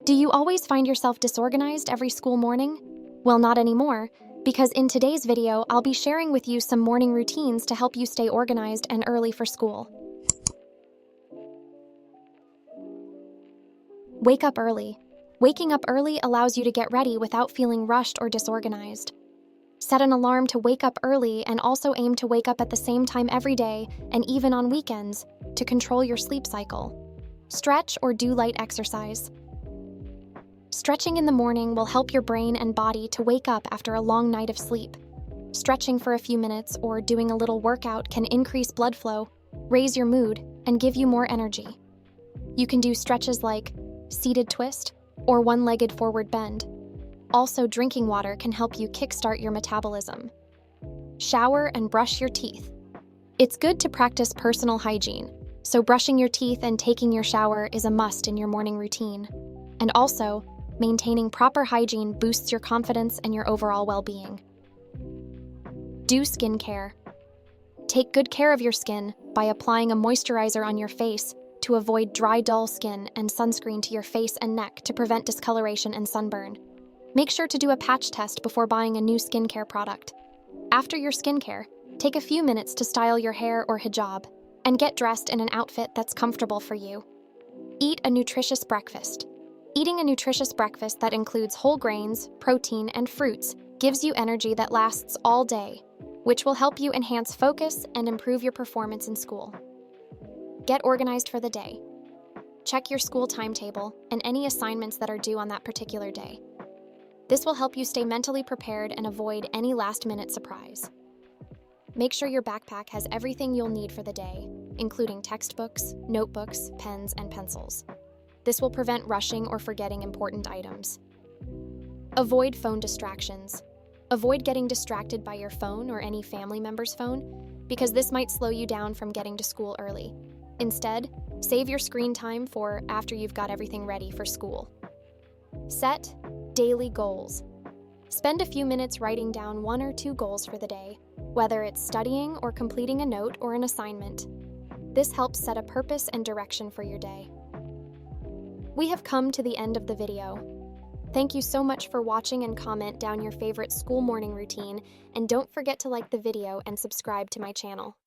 Do you always find yourself disorganized every school morning? Well, not anymore, because in today's video, I'll be sharing with you some morning routines to help you stay organized and early for school. Wake up early. Waking up early allows you to get ready without feeling rushed or disorganized. Set an alarm to wake up early and also aim to wake up at the same time every day and even on weekends to control your sleep cycle. Stretch or do light exercise. Stretching in the morning will help your brain and body to wake up after a long night of sleep. Stretching for a few minutes or doing a little workout can increase blood flow, raise your mood, and give you more energy. You can do stretches like seated twist or one-legged forward bend. Also, drinking water can help you kickstart your metabolism. Shower and brush your teeth. It's good to practice personal hygiene, so brushing your teeth and taking your shower is a must in your morning routine. And also, maintaining proper hygiene boosts your confidence and your overall well-being. Do skincare. Take good care of your skin by applying a moisturizer on your face to avoid dry, dull skin and sunscreen to your face and neck to prevent discoloration and sunburn. Make sure to do a patch test before buying a new skincare product. After your skincare, take a few minutes to style your hair or hijab and get dressed in an outfit that's comfortable for you. Eat a nutritious breakfast. Eating a nutritious breakfast that includes whole grains, protein, and fruits gives you energy that lasts all day, which will help you enhance focus and improve your performance in school. Get organized for the day. Check your school timetable and any assignments that are due on that particular day. This will help you stay mentally prepared and avoid any last-minute surprise. Make sure your backpack has everything you'll need for the day, including textbooks, notebooks, pens, and pencils. This will prevent rushing or forgetting important items. Avoid phone distractions. Avoid getting distracted by your phone or any family member's phone, because this might slow you down from getting to school early. Instead, save your screen time for after you've got everything ready for school. Set daily goals. Spend a few minutes writing down 1 or 2 goals for the day, whether it's studying or completing a note or an assignment. This helps set a purpose and direction for your day. We have come to the end of the video. Thank you so much for watching and comment down your favorite school morning routine, and don't forget to like the video and subscribe to my channel.